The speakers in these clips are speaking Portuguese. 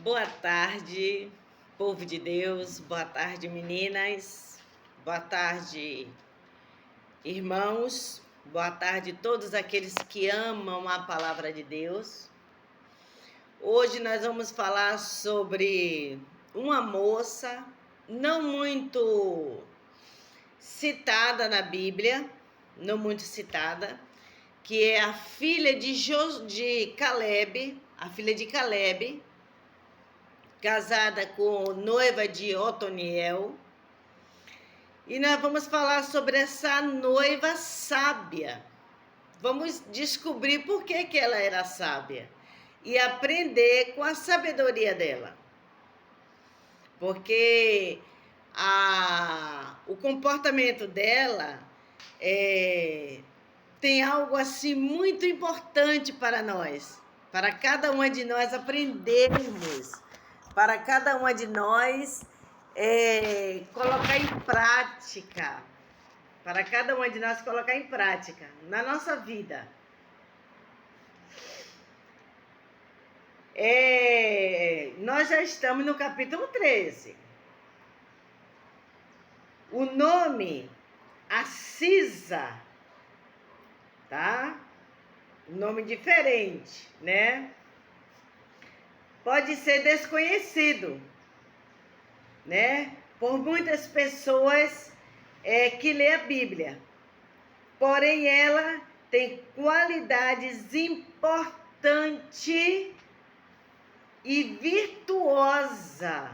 Boa tarde, povo de Deus, boa tarde, meninas, boa tarde, irmãos, boa tarde a todos aqueles que amam a palavra de Deus. Hoje nós vamos falar sobre uma moça não muito citada na Bíblia, não muito citada, que é a filha de Caleb, a filha de Caleb, casada com noiva de Otoniel. E nós vamos falar sobre essa noiva sábia. Vamos descobrir por que ela era sábia e aprender com a sabedoria dela. Porque o comportamento dela tem algo assim muito importante para nós, para cada uma de nós aprendermos, para cada uma de nós colocar em prática, para cada uma de nós colocar em prática na nossa vida. Nós já estamos no capítulo 13. O nome Acisa, tá? Um nome diferente, né? Pode ser desconhecido, né? Por muitas pessoas que lê a Bíblia. Porém, ela tem qualidades importantes e virtuosa.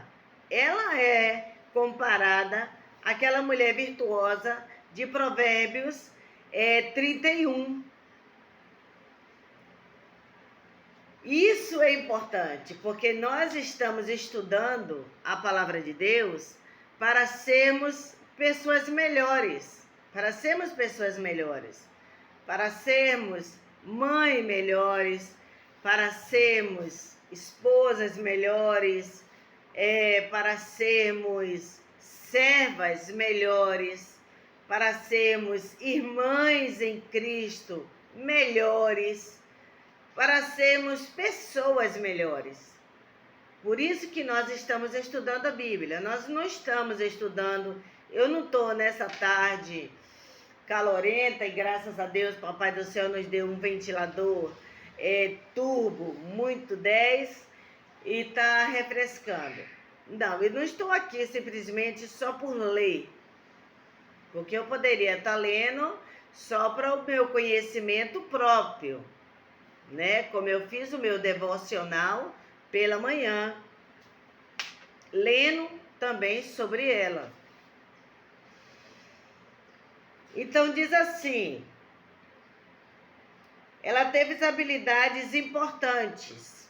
Ela é comparada àquela mulher virtuosa de Provérbios 31. Isso é importante, porque nós estamos estudando a palavra de Deus para sermos pessoas melhores, para sermos mães melhores, para sermos esposas melhores, para sermos servas melhores, para sermos irmãs em Cristo melhores, para sermos pessoas melhores. Por isso que nós estamos estudando a Bíblia. Nós não estamos estudando, eu não estou nessa tarde calorenta, e graças a Deus, Papai do Céu nos deu um ventilador turbo, muito 10, e está refrescando. Não, eu não estou aqui simplesmente só por ler, porque eu poderia estar lendo só para o meu conhecimento próprio, né? Como eu fiz o meu devocional pela manhã, lendo também sobre ela. Então diz assim: ela teve habilidades importantes,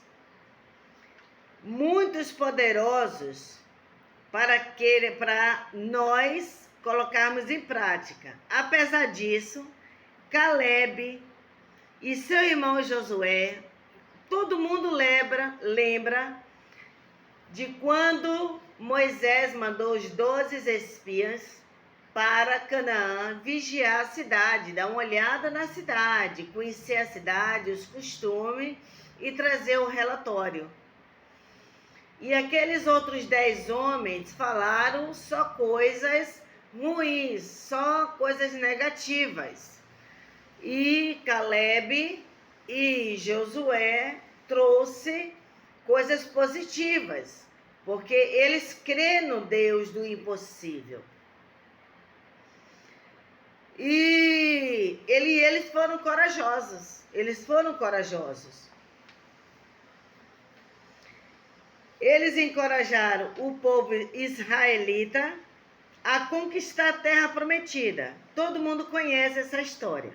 muitos poderosos para nós colocarmos em prática. Apesar disso, Caleb e seu irmão Josué, todo mundo lembra de quando Moisés mandou os 12 espias para Canaã vigiar a cidade, dar uma olhada na cidade, conhecer a cidade, os costumes e trazer o relatório. E aqueles outros 10 homens falaram só coisas ruins, só coisas negativas. E Caleb e Josué trouxe coisas positivas, porque eles crêem no Deus do impossível. E eles foram corajosos. Eles encorajaram o povo israelita a conquistar a terra prometida. Todo mundo conhece essa história,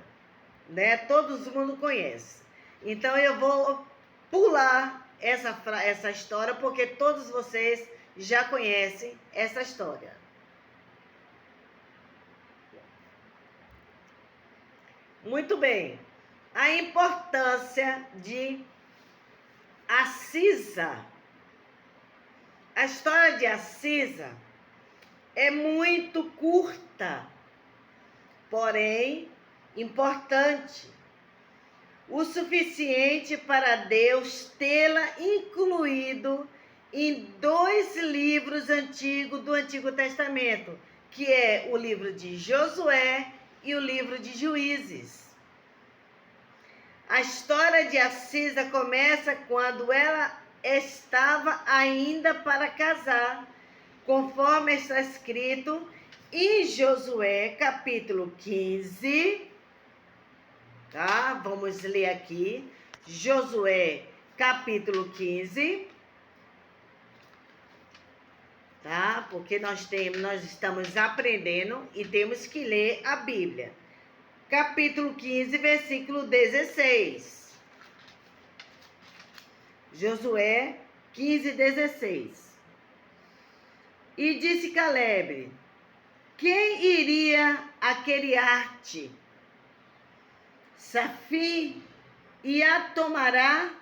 né? Todo mundo conhece. Então eu vou pular essa história, porque todos vocês já conhecem essa história. Muito bem. A importância de Acisa. A história de Acisa é muito curta, porém importante. O suficiente para Deus tê-la incluído em 2 livros antigos do Antigo Testamento, que é o livro de Josué e o livro de Juízes. A história de Acisa começa quando ela estava ainda para casar, conforme está escrito em Josué, capítulo 15, tá? Vamos ler aqui, Josué, capítulo 15, tá? Porque nós estamos aprendendo e temos que ler a Bíblia. Capítulo 15, versículo 16. Josué 15, 16. E disse Calebe: quem iria a Queriate? Safi e a tomará?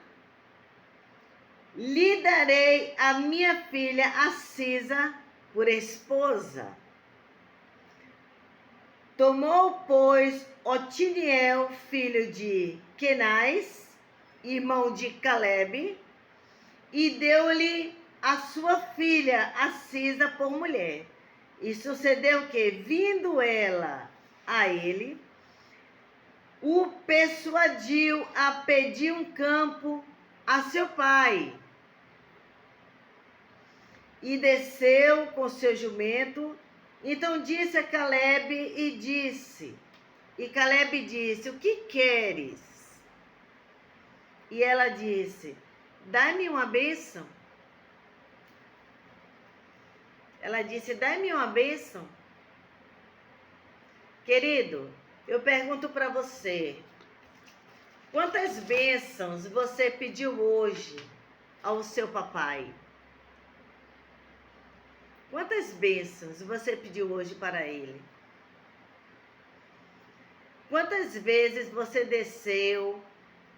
Lhe darei a minha filha Acisa por esposa. Tomou, pois, Otiniel, filho de Quenaz, irmão de Calebe, e deu-lhe a sua filha Acisa por mulher. E sucedeu que, vindo ela a ele, o persuadiu a pedir um campo a seu pai. E desceu com seu jumento. Então disse a Calebe e Calebe disse: o que queres? E ela disse: dá-me uma bênção. Ela disse: dá-me uma bênção. Querido, eu pergunto para você, quantas bênçãos você pediu hoje ao seu papai? Quantas bênçãos você pediu hoje para ele? Quantas vezes você desceu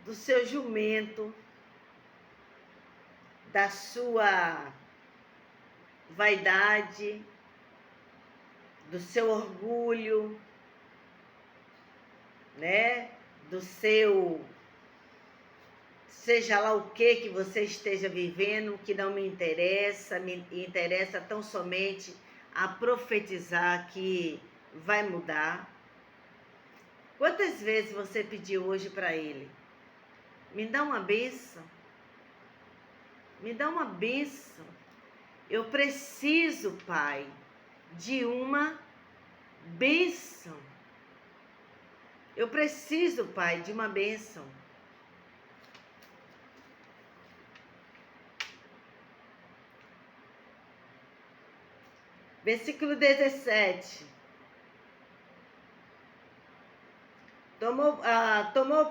do seu jumento, da sua vaidade, do seu orgulho, né? Do seu, seja lá o que você esteja vivendo, que não me interessa tão somente a profetizar que vai mudar. Quantas vezes você pediu hoje para ele? Me dá uma bênção. Me dá uma bênção. Eu preciso, Pai, de uma bênção. Eu preciso, Pai, de uma bênção. Versículo 17. Tomou,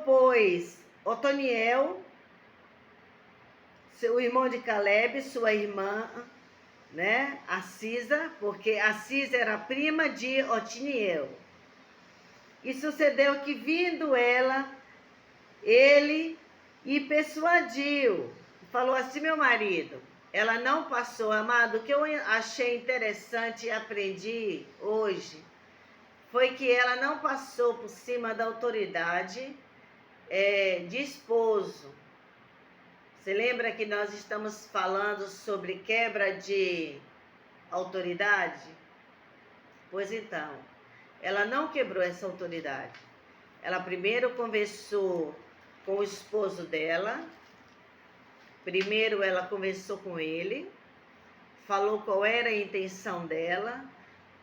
pois, Otoniel, seu irmão de Calebe, sua irmã, né, Acisa, porque Acisa era prima de Otiniel. E sucedeu que, vindo ele e persuadiu, falou assim: meu marido, ela não passou, amado, o que eu achei interessante e aprendi hoje, foi que ela não passou por cima da autoridade de esposo. Você lembra que nós estamos falando sobre quebra de autoridade? Pois então, ela não quebrou essa autoridade. Ela primeiro conversou com o esposo dela. Primeiro ela conversou com ele, falou qual era a intenção dela.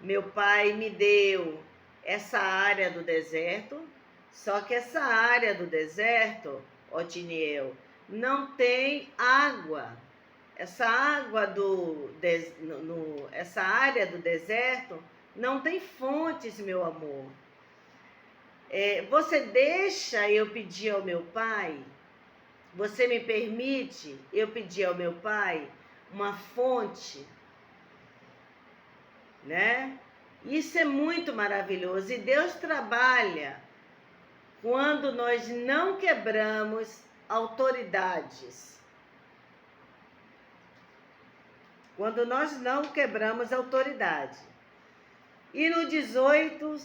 Meu pai me deu essa área do deserto, só que essa área do deserto, Otiniel, não tem água. Essa área do deserto não tem fontes, meu amor. Você deixa eu pedir ao meu pai? Você me permite eu pedir ao meu pai uma fonte? Né? Isso é muito maravilhoso. E Deus trabalha quando nós não quebramos autoridades. Quando nós não quebramos autoridade. E no 18,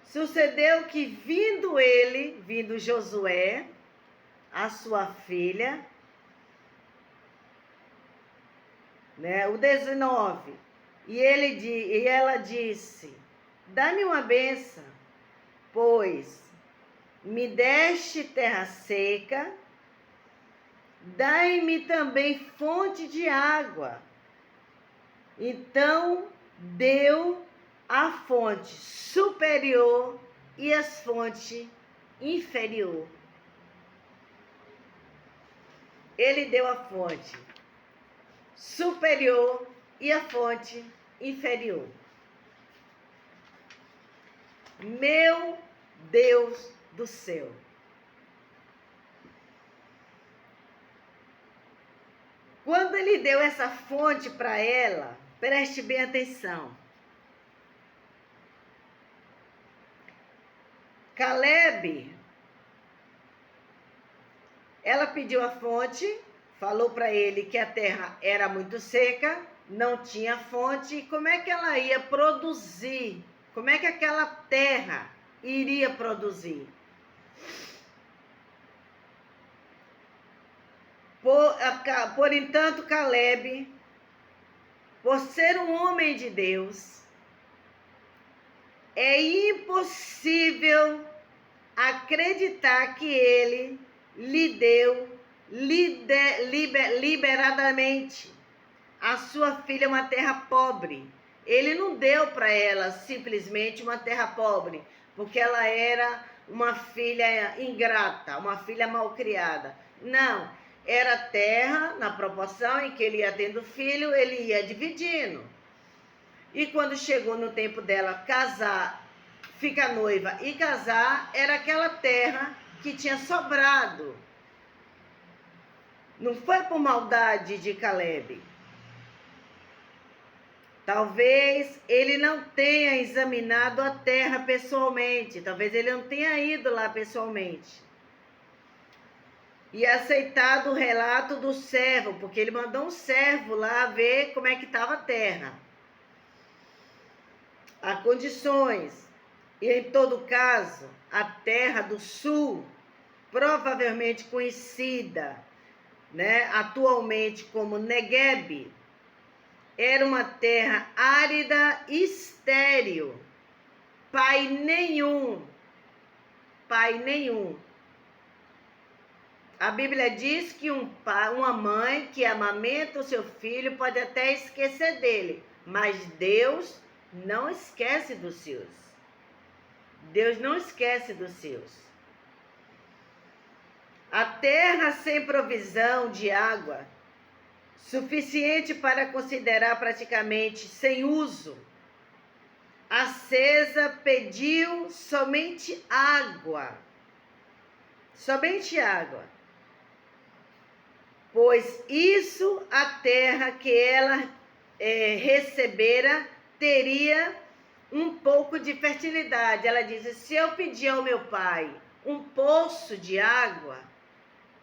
sucedeu que vindo Josué, a sua filha, né? O 19. E ela disse: dá-me uma bênção, pois me deste terra seca, dai-me também fonte de água. Então deu a fonte superior e as fontes inferior. Ele deu a fonte superior e a fonte inferior. Meu Deus do céu. Quando ele deu essa fonte para ela, preste bem atenção. Caleb, ela pediu a fonte, falou para ele que a terra era muito seca, não tinha fonte, e como é que ela ia produzir? Como é que aquela terra iria produzir? Por entanto, Caleb, por ser um homem de Deus, é impossível acreditar que ele lhe deu liberadamente a sua filha uma terra pobre. Ele não deu para ela simplesmente uma terra pobre, porque ela era uma filha ingrata, uma filha malcriada. Não, era terra na proporção em que ele ia tendo filho, ele ia dividindo. E quando chegou no tempo dela casar, ficar noiva e casar, era aquela terra que tinha sobrado. Não foi por maldade de Caleb. Talvez ele não tenha examinado a terra pessoalmente. Talvez ele não tenha ido lá pessoalmente. E aceitado o relato do servo, porque ele mandou um servo lá ver como é que estava a terra. Há condições. E em todo caso, a terra do sul, provavelmente conhecida, né, atualmente como Negueb, era uma terra árida e estéril. Pai nenhum. A Bíblia diz que uma mãe que amamenta o seu filho pode até esquecer dele, mas Deus não esquece dos seus. Deus não esquece dos seus. A terra sem provisão de água, suficiente para considerar praticamente sem uso, acesa pediu somente água. Somente água. Pois isso a terra que ela recebera teria um pouco de fertilidade. Ela diz: se eu pedir ao meu pai um poço de água,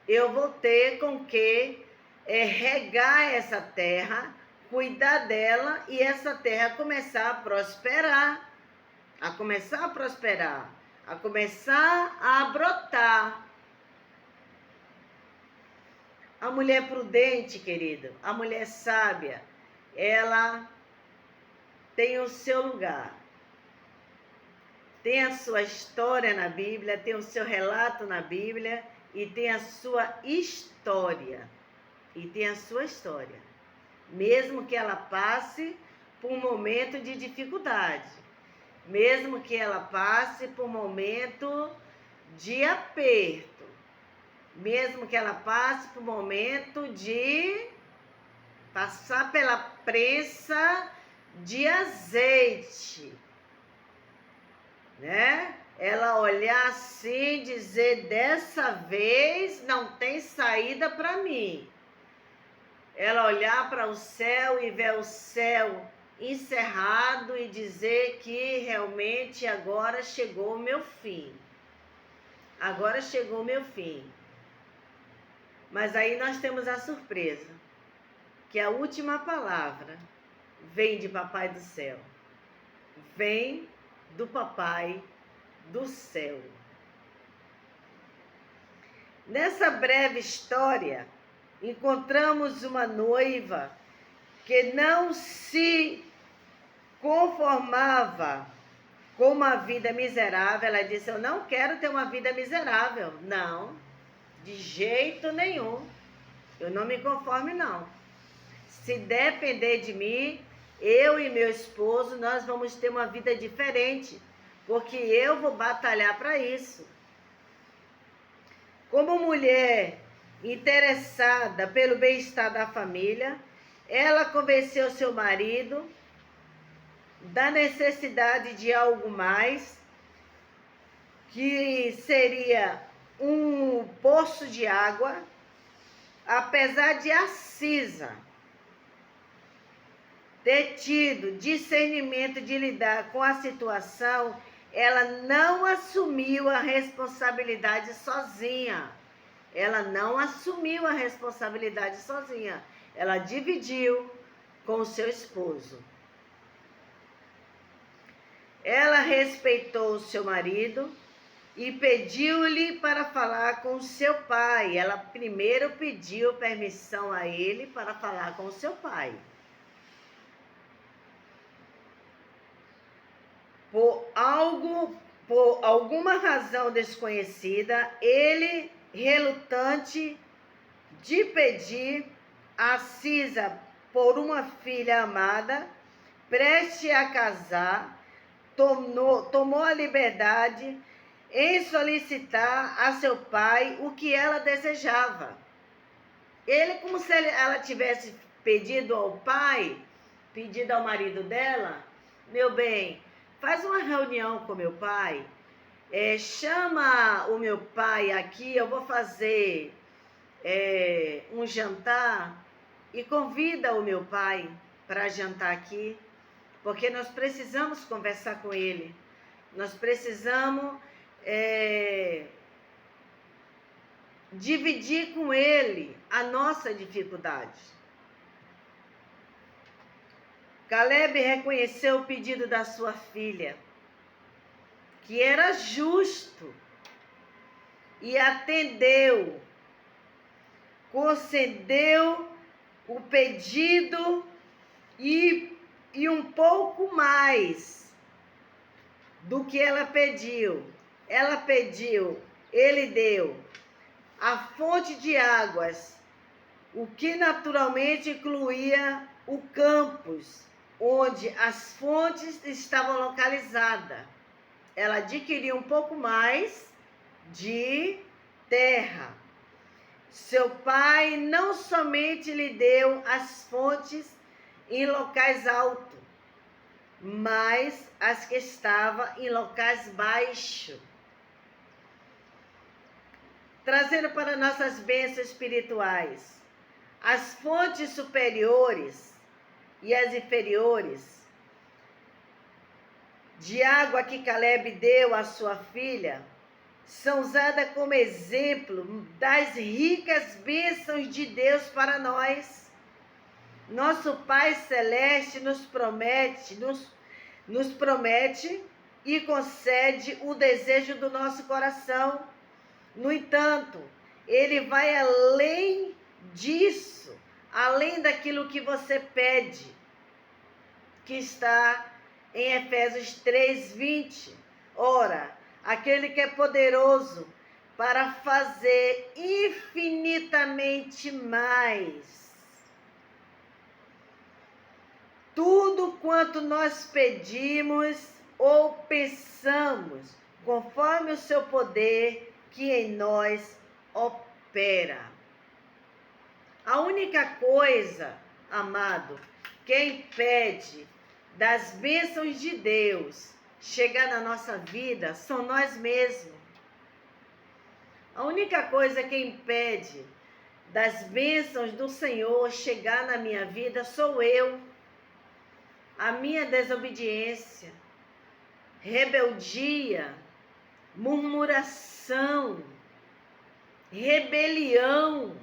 eu vou ter com que regar essa terra, cuidar dela e essa terra começar a prosperar, a começar a brotar. A mulher prudente, querido, a mulher sábia, ela tem o seu lugar. Tem a sua história na Bíblia, tem o seu relato na Bíblia e tem a sua história. Mesmo que ela passe por um momento de dificuldade, mesmo que ela passe por um momento de aperto, mesmo que ela passe por um momento de passar pela prensa de azeite, né? Ela olhar assim, dizer: dessa vez não tem saída para mim. Ela olhar para o céu e ver o céu encerrado e dizer que realmente agora chegou o meu fim. Agora chegou o meu fim. Mas aí nós temos a surpresa, que a última palavra vem de Papai do Céu. Vem do Papai do Céu. Nessa breve história, encontramos uma noiva que não se conformava com uma vida miserável, ela disse: eu não quero ter uma vida miserável. Não, de jeito nenhum. Eu não me conformo, não. Se depender de mim, eu e meu esposo, nós vamos ter uma vida diferente, porque eu vou batalhar para isso. Como mulher interessada pelo bem-estar da família, ela convenceu seu marido da necessidade de algo mais, que seria um poço de água. Apesar de Acisa ter tido discernimento de lidar com a situação, ela não assumiu a responsabilidade sozinha. Ela não assumiu a responsabilidade sozinha. Ela dividiu com o seu esposo. Ela respeitou o seu marido e pediu-lhe para falar com o seu pai. Ela primeiro pediu permissão a ele para falar com o seu pai. Por alguma razão desconhecida, ele, relutante de pedir a Cisa por uma filha amada, prestes a casar, tomou a liberdade em solicitar a seu pai o que ela desejava. Ele, como se ela tivesse pedido ao pai, pedido ao marido dela: meu bem, faz uma reunião com meu pai, chama o meu pai aqui, eu vou fazer um jantar, e convida o meu pai para jantar aqui, porque nós precisamos conversar com ele, nós precisamos dividir com ele a nossa dificuldade. Caleb reconheceu o pedido da sua filha, que era justo, e atendeu, concedeu o pedido e um pouco mais do que ela pediu. Ela pediu, ele deu a fonte de águas, o que naturalmente incluía o campus, onde as fontes estavam localizadas. Ela adquiriu um pouco mais de terra. Seu pai não somente lhe deu as fontes em locais altos, mas as que estavam em locais baixos, trazendo para nossas bênçãos espirituais as fontes superiores e as inferiores de água que Caleb deu à sua filha são usadas como exemplo das ricas bênçãos de Deus para nós. Nosso Pai Celeste nos promete e concede o desejo do nosso coração. No entanto, Ele vai além disso, além daquilo que você pede, que está em Efésios 3:20. Ora, aquele que é poderoso para fazer infinitamente mais, tudo quanto nós pedimos ou pensamos, conforme o seu poder que em nós opera. A única coisa, amado, que impede das bênçãos de Deus chegar na nossa vida são nós mesmos. A única coisa que impede das bênçãos do Senhor chegar na minha vida sou eu. A minha desobediência, rebeldia, murmuração, rebelião,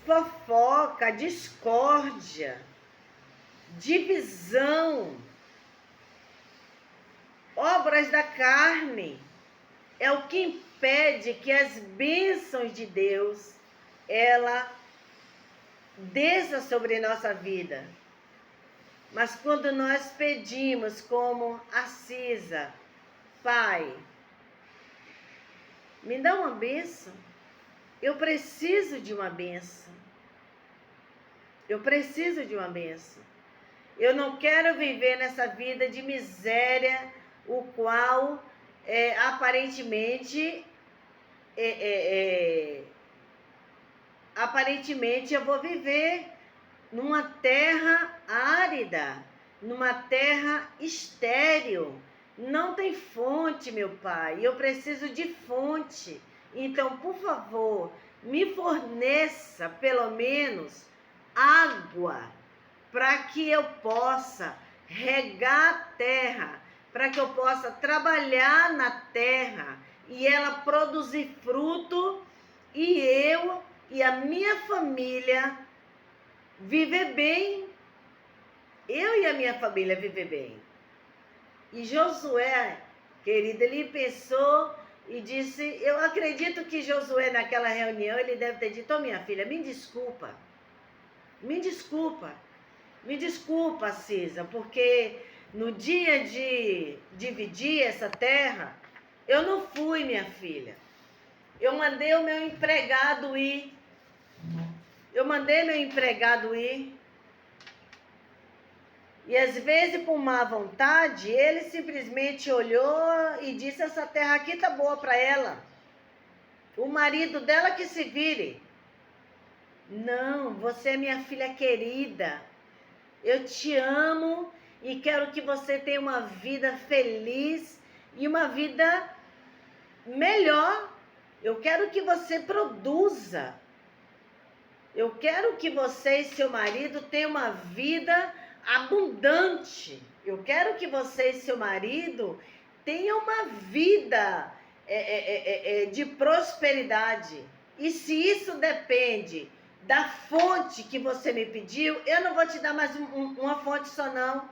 fofoca, discórdia, divisão, obras da carne, é o que impede que as bênçãos de Deus ela desça sobre nossa vida. Mas quando nós pedimos como a Cisa, Pai, me dá uma bênção. Eu preciso de uma bênção. Eu preciso de uma bênção. Eu não quero viver nessa vida de miséria, o qual aparentemente eu vou viver numa terra árida, numa terra estéril. Não tem fonte, meu Pai. Eu preciso de fonte. Então, por favor, me forneça pelo menos água para que eu possa regar a terra, para que eu possa trabalhar na terra e ela produzir fruto e eu e a minha família viver bem. Eu e a minha família viver bem. E Josué, querido, ele pensou e disse, eu acredito que Josué naquela reunião, ele deve ter dito, minha filha, me desculpa, Cisa, porque no dia de dividir essa terra, eu não fui, minha filha. Eu mandei o meu empregado ir. E às vezes, por má vontade, ele simplesmente olhou e disse, essa terra aqui tá boa para ela. O marido dela que se vire. Não, você é minha filha querida. Eu te amo e quero que você tenha uma vida feliz e uma vida melhor. Eu quero que você produza. Eu quero que você e seu marido tenham uma vida abundante. Eu quero que você e seu marido tenham uma vida de prosperidade. E se isso depende da fonte que você me pediu, eu não vou te dar mais uma fonte só não.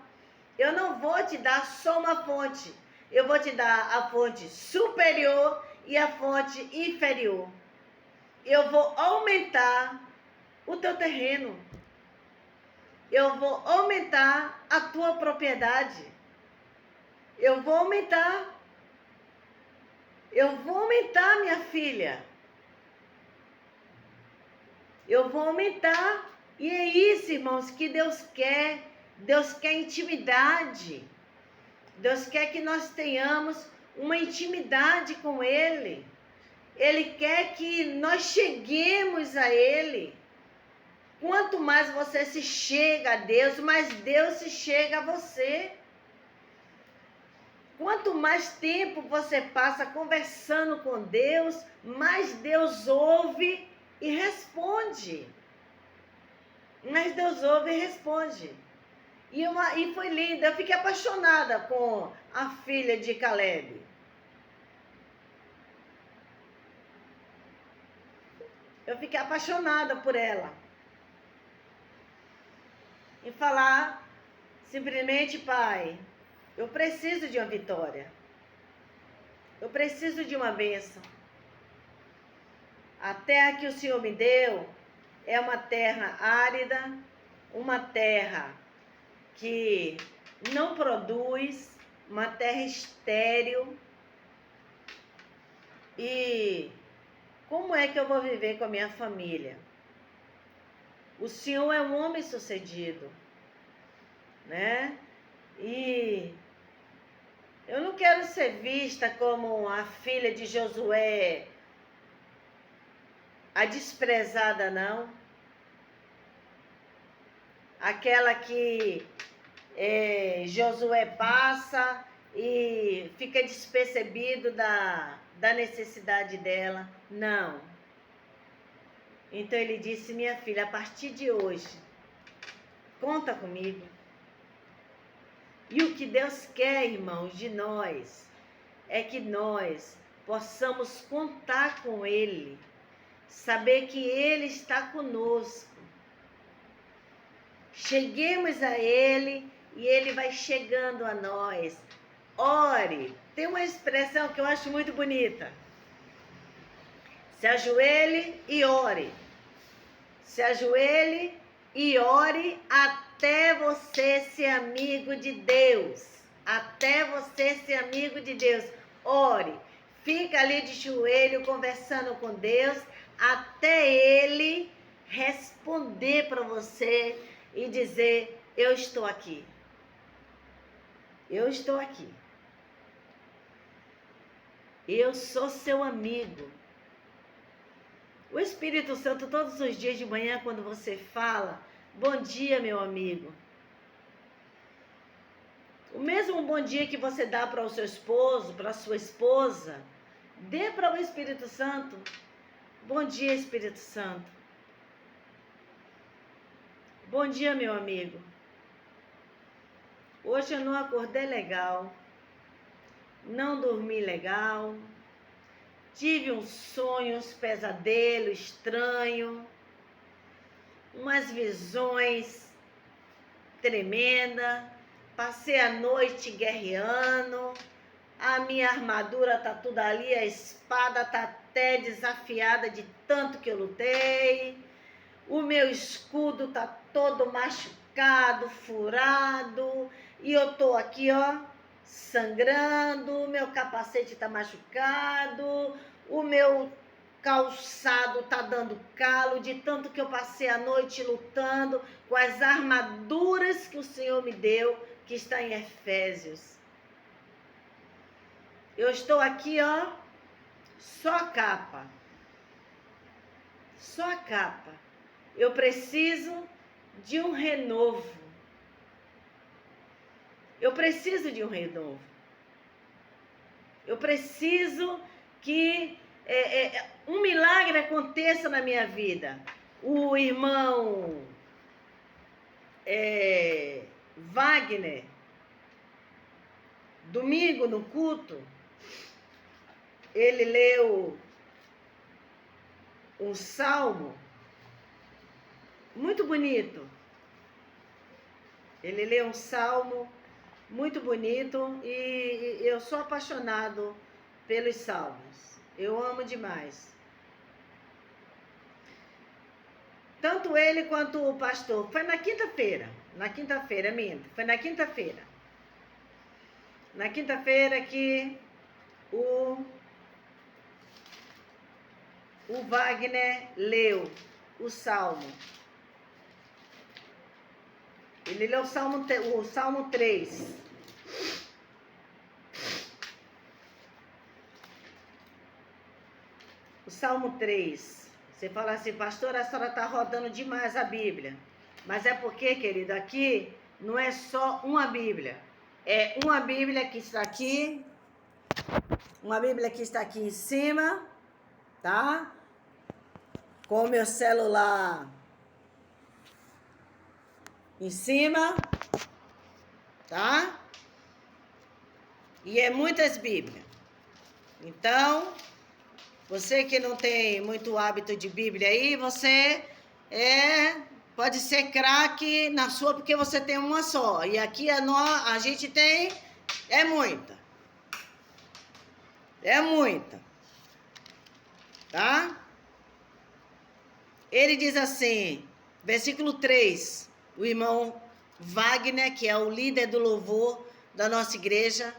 Eu não vou te dar só uma fonte. Eu vou te dar a fonte superior e a fonte inferior. Eu vou aumentar o teu terreno. Eu vou aumentar a tua propriedade. Eu vou aumentar, minha filha. Eu vou aumentar. E é isso, irmãos, que Deus quer. Deus quer intimidade. Deus quer que nós tenhamos uma intimidade com Ele. Ele quer que nós cheguemos a Ele. Quanto mais você se chega a Deus, mais Deus se chega a você. Quanto mais tempo você passa conversando com Deus, mais Deus ouve e responde. E foi lindo. Eu fiquei apaixonada com a filha de Caleb. Eu fiquei apaixonada por ela. E falar simplesmente, Pai, eu preciso de uma vitória. Eu preciso de uma bênção. A terra que o Senhor me deu é uma terra árida, uma terra que não produz, uma terra estéril. E como é que eu vou viver com a minha família? O Senhor é um homem sucedido, né? E eu não quero ser vista como a filha de Josué, a desprezada, não. Aquela que Josué passa e fica despercebido da necessidade dela. Não. Então ele disse, minha filha, a partir de hoje, conta comigo. E o que Deus quer, irmãos, de nós, é que nós possamos contar com Ele, saber que Ele está conosco. Cheguemos a Ele e Ele vai chegando a nós. Ore. Tem uma expressão que eu acho muito bonita. Se ajoelhe e ore. Se ajoelhe e ore até você ser amigo de Deus. Até você ser amigo de Deus. Ore. Fica ali de joelho conversando com Deus até Ele responder para você e dizer: eu estou aqui. Eu estou aqui. Eu sou seu amigo. O Espírito Santo, todos os dias de manhã, quando você fala, bom dia, meu amigo. O mesmo bom dia que você dá para o seu esposo, para a sua esposa, dê para o Espírito Santo. Bom dia, Espírito Santo. Bom dia, meu amigo. Hoje eu não acordei legal. Não dormi legal. Tive uns sonhos, pesadelo estranho. Umas visões tremendas. Passei a noite guerreando. A minha armadura tá tudo ali, a espada tá até desafiada de tanto que eu lutei. O meu escudo tá todo machucado, furado, e eu tô aqui, ó, sangrando. O meu capacete tá machucado, o meu calçado tá dando calo de tanto que eu passei a noite lutando com as armaduras que o Senhor me deu, que está em Efésios. Eu estou aqui, ó, só a capa. Só a capa. Eu preciso de um renovo. Eu preciso de um renovo. Eu preciso que um milagre aconteça na minha vida. O irmão Wagner, domingo no culto, ele leu um salmo muito bonito. Ele leu um salmo muito bonito e eu sou apaixonado pelos salmos. Eu amo demais. Tanto ele quanto o pastor. Foi na quinta-feira. Foi na quinta-feira. Na quinta-feira que o Wagner leu o salmo. Ele leu o salmo 3. O salmo 3. Você fala assim, pastor, a senhora está rodando demais a Bíblia. Mas é porque, querido, aqui não é só uma Bíblia. É uma Bíblia que está aqui. Uma Bíblia que está aqui em cima, tá? Com o meu celular em cima, tá? E é muitas Bíblias. Então, você que não tem muito hábito de Bíblia aí, você pode ser craque na sua porque você tem uma só. E aqui a gente tem, é muita. É muita. Tá? Ele diz assim, versículo 3, o irmão Wagner, que é o líder do louvor da nossa igreja,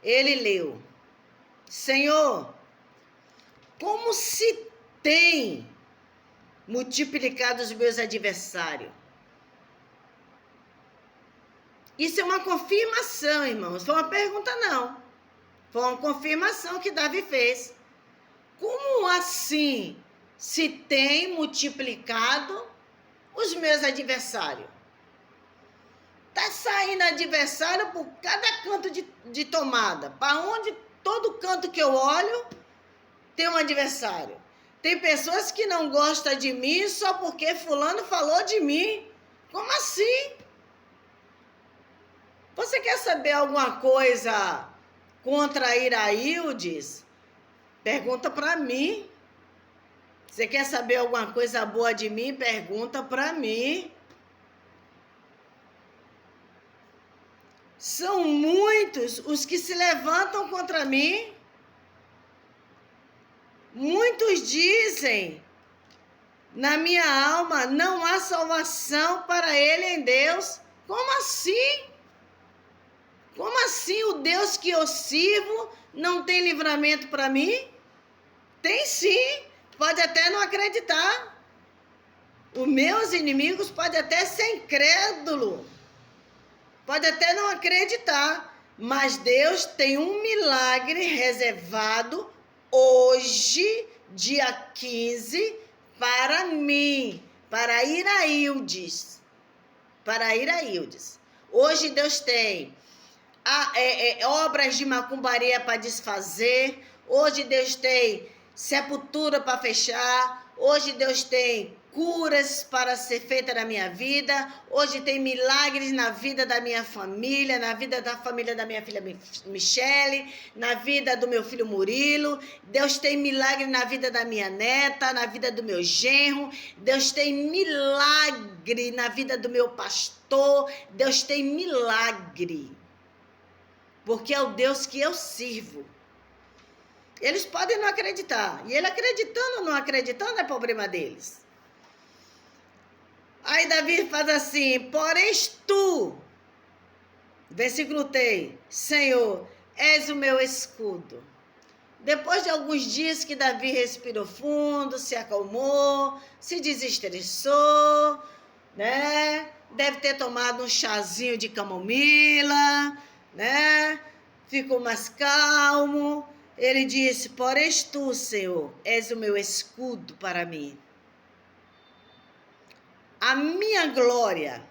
ele leu: Senhor, como se tem multiplicado os meus adversários. Isso é uma confirmação, irmãos. Foi uma pergunta, não. Foi uma confirmação que Davi fez. Como assim se tem multiplicado os meus adversários? Tá saindo adversário por cada canto de tomada. Para onde, todo canto que eu olho, tem um adversário. Tem pessoas que não gostam de mim só porque fulano falou de mim. Como assim? Você quer saber alguma coisa contra Iraildes? Pergunta para mim. Você quer saber alguma coisa boa de mim? Pergunta para mim. São muitos os que se levantam contra mim. Muitos dizem Na minha alma não há salvação para ele em Deus. Como assim? Como assim o Deus que eu sirvo não tem livramento para mim? Tem sim, pode até não acreditar. Os meus inimigos podem até ser incrédulos, pode até não acreditar, mas Deus tem um milagre reservado hoje, dia 15, para mim, para Iraildes. Para Iraildes. Hoje Deus tem obras de macumbaria para desfazer. Hoje Deus tem sepultura para fechar. Hoje Deus tem curas para ser feita na minha vida. Hoje tem milagres na vida da minha família, na vida da família da minha filha Michele, na vida do meu filho Murilo. Deus tem milagre na vida da minha neta, na vida do meu genro. Deus tem milagre na vida do meu pastor. Deus tem milagre. Porque é o Deus que eu sirvo. Eles podem não acreditar. E ele acreditando ou não acreditando é problema deles. Aí Davi faz assim: porém tu, versículo 3, Senhor, és o meu escudo. Depois de alguns dias que Davi respirou fundo, se acalmou, se desestressou, né? Deve ter tomado um chazinho de camomila, né? Ficou mais calmo. Ele disse: porém tu, Senhor, és o meu escudo para mim. A minha glória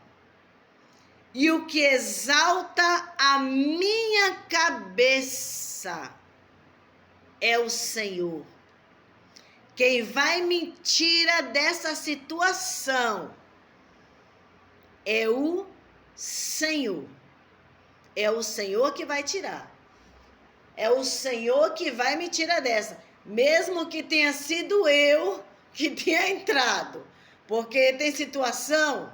e o que exalta a minha cabeça é o Senhor. Quem vai me tirar dessa situação é o Senhor. É o Senhor que vai tirar. É o Senhor que vai me tirar dessa. Mesmo que tenha sido eu que tenha entrado. Porque tem situação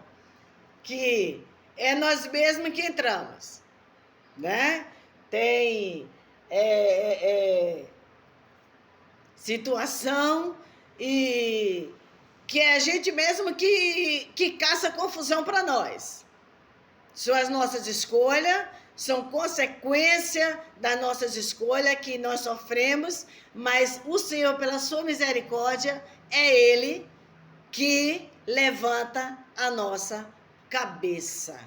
que é nós mesmos que entramos. Né? Tem situação e que é a gente mesmo que caça confusão para nós. São as nossas escolhas, são consequência das nossas escolhas que nós sofremos, mas o Senhor, pela sua misericórdia, é Ele que levanta a nossa cabeça.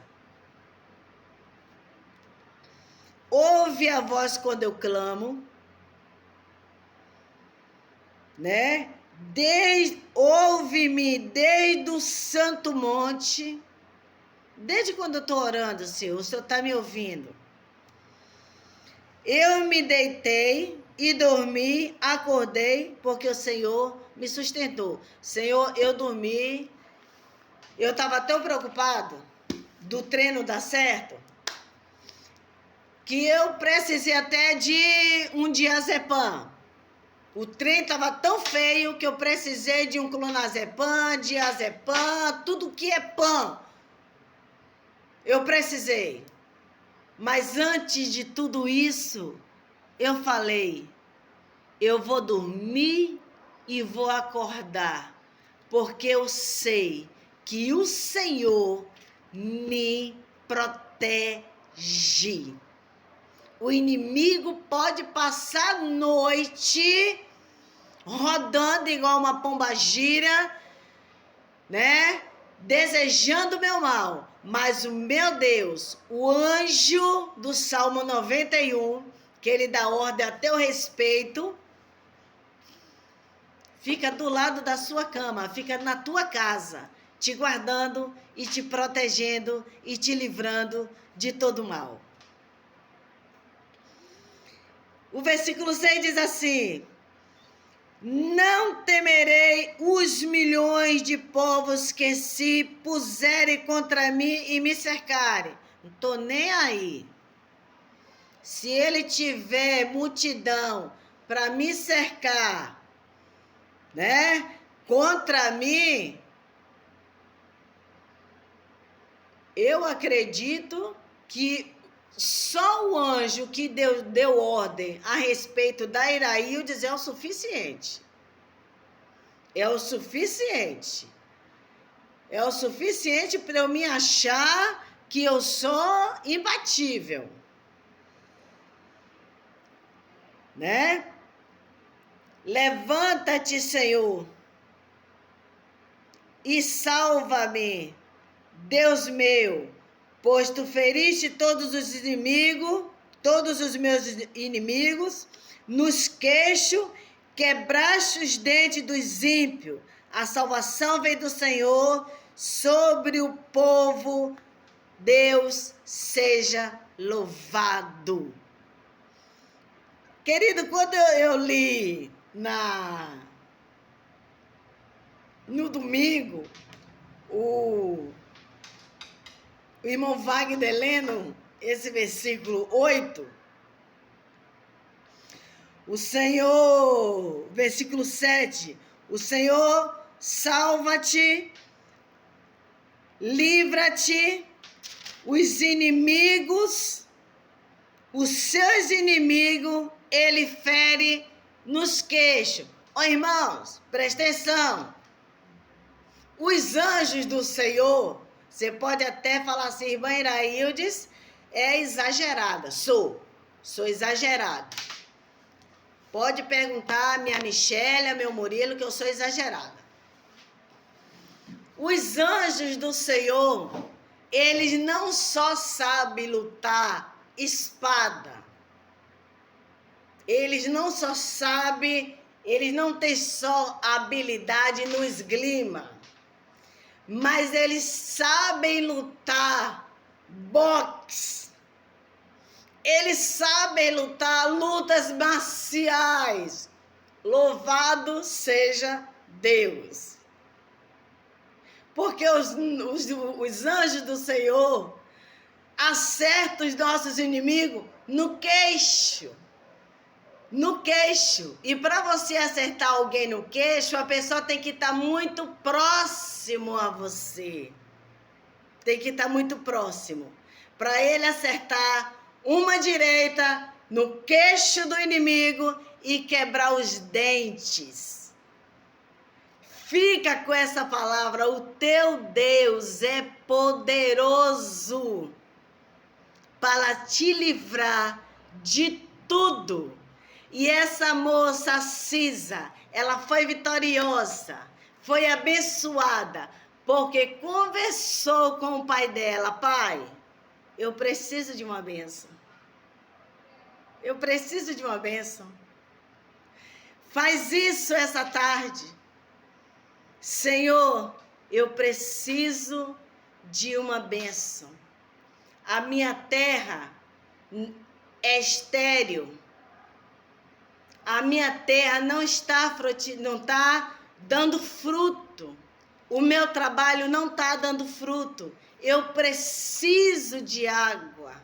Ouve a voz quando eu clamo, né? Ouve-me desde o santo monte. Desde quando eu estou orando, Senhor, o Senhor está me ouvindo. Eu me deitei e dormi, acordei, porque o Senhor me sustentou. Senhor, eu dormi, eu estava tão preocupado do treino dar certo, que eu precisei até de um diazepam. O trem estava tão feio que eu precisei de um clonazepam, diazepam, tudo que é pão. Eu precisei. Mas antes de tudo isso, eu falei, eu vou dormir e vou acordar, porque eu sei que o Senhor me protege. O inimigo pode passar a noite rodando igual uma pombagira, né? Desejando meu mal. Mas o meu Deus, o anjo do Salmo 91, que ele dá ordem a teu respeito, fica do lado da sua cama, fica na tua casa, te guardando e te protegendo e te livrando de todo mal. O versículo 6 diz assim: não temerei os milhões de povos que se puserem contra mim e me cercarem. Não estou nem aí. Se ele tiver multidão para me cercar, né, contra mim, eu acredito que só o anjo que deu ordem a respeito da Iraildes é o suficiente. É o suficiente. É o suficiente para eu me achar que eu sou imbatível. Né? Levanta-te, Senhor, e salva-me, Deus meu, pois tu feriste todos os meus inimigos, nos queixos, quebraste os dentes dos ímpios. A salvação vem do Senhor sobre o povo. Deus seja louvado. Querido, quando eu li no domingo, o irmão Wagner lendo esse versículo 8, o Senhor, versículo 7, o Senhor salva-te, livra-te, os inimigos, os seus inimigos, ele fere nos queixos. Ó, irmãos, presta atenção. Os anjos do Senhor, você pode até falar assim, irmã Iraildes é exagerada. Sou exagerada. Pode perguntar a minha Michele, a meu Murilo, que eu sou exagerada. Os anjos do Senhor, eles não só sabem lutar espada. Eles não só sabem, eles não têm só habilidade no esgrima, mas eles sabem lutar boxe. Eles sabem lutar lutas marciais. Louvado seja Deus. Porque os anjos do Senhor acertam os nossos inimigos no queixo. No queixo. E para você acertar alguém no queixo, a pessoa tem que estar muito próximo a você. Tem que estar muito próximo. Para ele acertar uma direita no queixo do inimigo e quebrar os dentes. Fica com essa palavra. O teu Deus é poderoso para te livrar de tudo. E essa moça Cisa, ela foi vitoriosa, foi abençoada, porque conversou com o pai dela. Pai, eu preciso de uma bênção. Eu preciso de uma bênção. Faz isso essa tarde. Senhor, eu preciso de uma bênção. A minha terra é estéril. A minha terra não está dando fruto. O meu trabalho não está dando fruto. Eu preciso de água.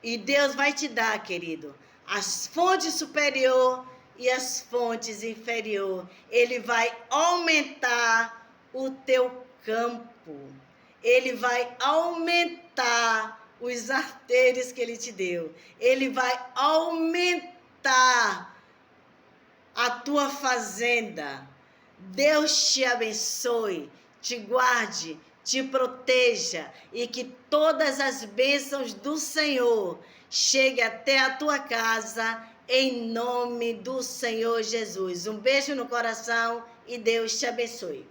E Deus vai te dar, querido, as fontes superior e as fontes inferior. Ele vai aumentar o teu campo. Ele vai aumentar os arteiros que ele te deu. Ele vai aumentar a tua fazenda. Deus te abençoe, te guarde, te proteja e que todas as bênçãos do Senhor cheguem até a tua casa, em nome do Senhor Jesus. Um beijo no coração e Deus te abençoe.